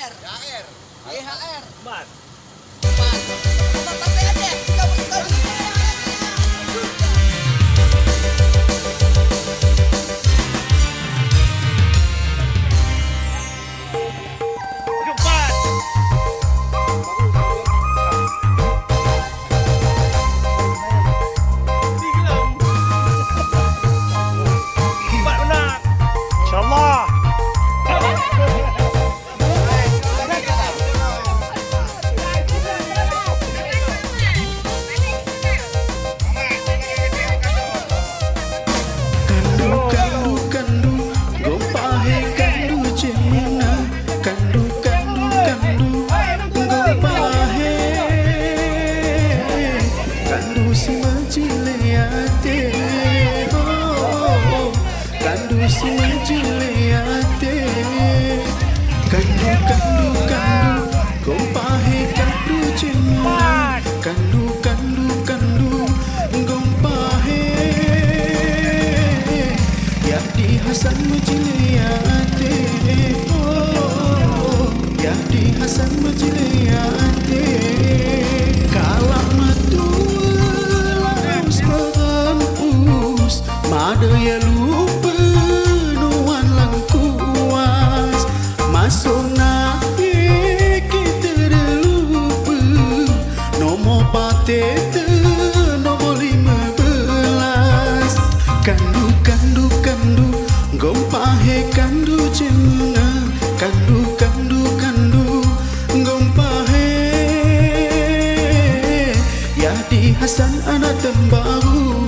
THR. THR. Mat. Santai aja. Kamu sekali. Jumpat. Jumpat menang. InsyaAllah. Hasan majiliate, oh, ya di Hasan majiliate. Kalak matua laus berempus, mada ya lupa nuan langkuas. Masuk naik kita lupa, nomor patete nomor 15. Kandu kandu kandu gompahe kandu cemna, kandu kandu kandu gompahe. Ya di Hasan anak tembaru,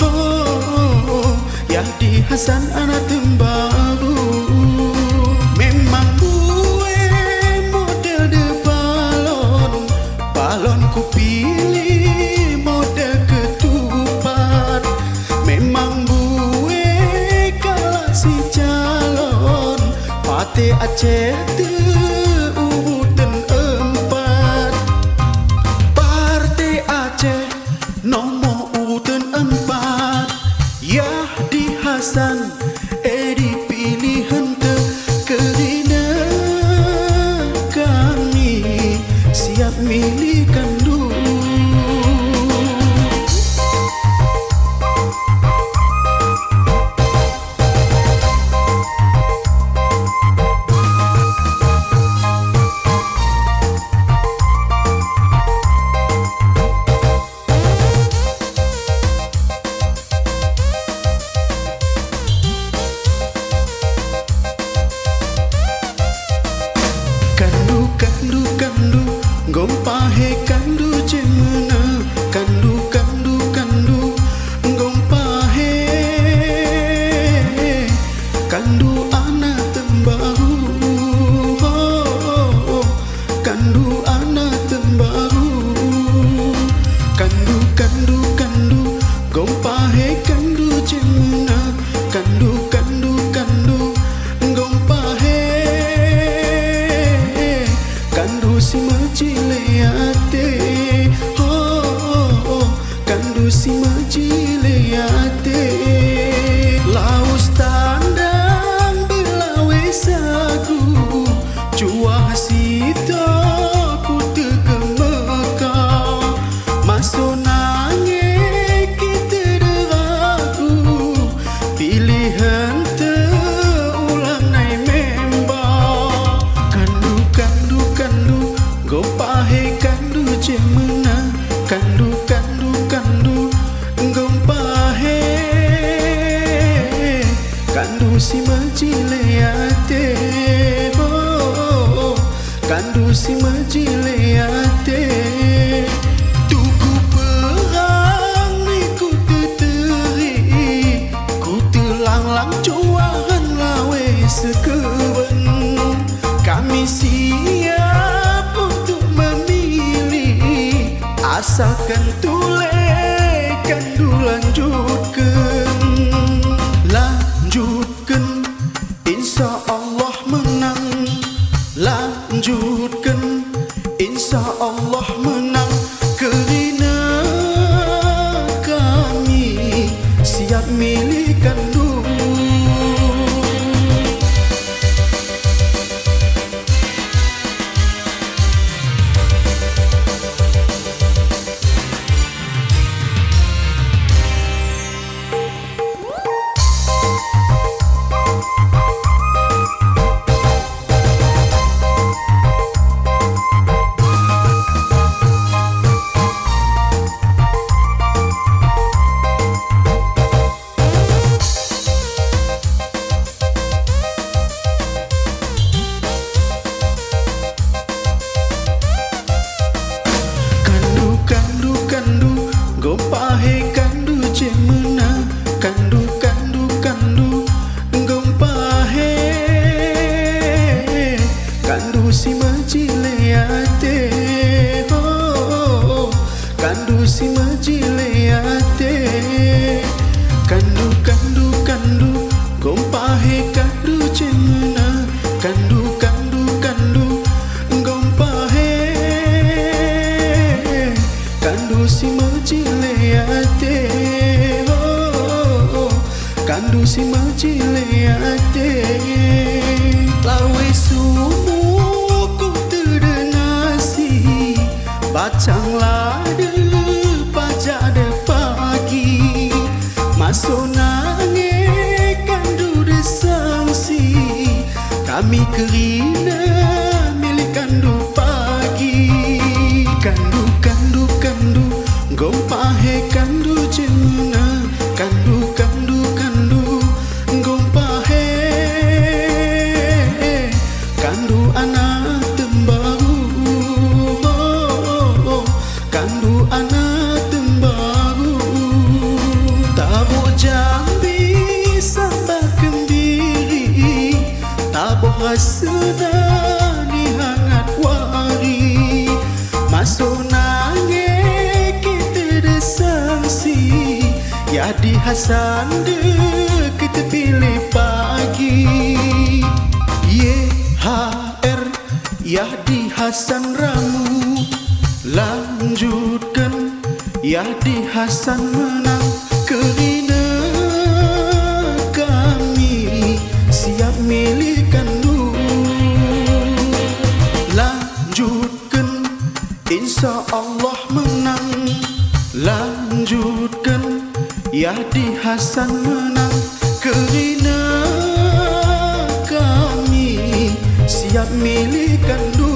oh, ya di Hasan anak tembaru. Memang gue model de balon, balon ku pilih model ketupat. Memang Pate Aceh urutan 4, Partai Aceh nomor urutan 4. Ya di Hasan dipilih hente kerana kami siap milihkan dulu. Gompahe kandu cemna, kandu kandu kandu gompahe. Kandu anak tembaru, oh, kandu anak tembaru. Kandu kandu kandu gompahe kandu cemna, kandu kandu kandu gompahe. Kandu si majiliate, oh, kandu si majiliate. Laus tandang belawe sagu, jua hasita ku terkemeka. Masuk nangis kita deragu, pilihan terulang naik member. Kandu kandu kandu gompahe kandu cemna, kandu kandu kandu gompahe. Kandu si majiliate, oh, kandu si majiliate. Tuku perang ni ku teteri, ku terlang-lang cuahan lawe sekeben. Kami siap untuk memilih, asalkan tule kandu lanjutkan. Lanjutkan, insya Allah menang. Lanjutkan, insya Allah menang. Kerana kami siap milihkan dulu. kandu si majileate, oh, kandu si majileate, kandu kandu kandu gompahe kandu cemena, kandu kandu kandu gompahe, kandu si majileate, oh, kandu si majileate. Lawe sumu ku terdenasi, bacang lada pajak pagi, masuk nangis kandu desangsi, kami kerina milik kandu pagi, kandu kandu kandu gompahe kandu cemena, kandu kandu kandu gompahe, kandu anak tembaru, oh, kandu anak tembaru, tabuh Jambi sambal kembiri, tabuh rasuna di hangat wari, masuk nangis kita desangsi, Yadi Hasan dek kita pilih pagi, YHR Yadi Hasan Ramu lanjutkan, Yadi Hasan menang kerana kami siap milik kandu, lanjutkan insya Allah menang, lanjutkan Yadi Hasan menang kerana kami siap milik kandu.